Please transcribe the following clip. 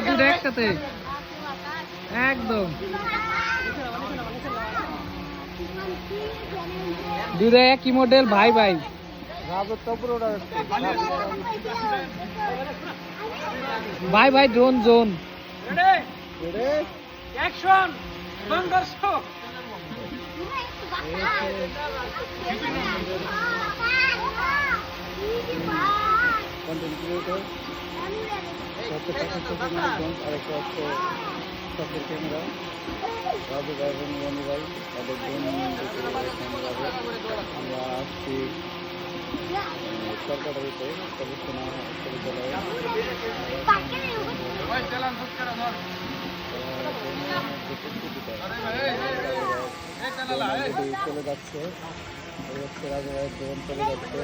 দুটো একসাথে একদম দুটো একই মডেল ভাই ভাই ভাই ভাই ড্রোন জোন অ্যাকশন সংঘর্ষ কন্টেন্ট ক্রিয়েটর হচ্ছে আরেকটা হচ্ছে শব্দের ক্যামেরা রাজু ভাই এবং রনি ভাই তাদের আমরা আসছি সরকারিতে গবেষণা বিশ্ববিদ্যালয়ে চলে যাচ্ছে রাজু ভাইয়ের জীবন চলে যাচ্ছে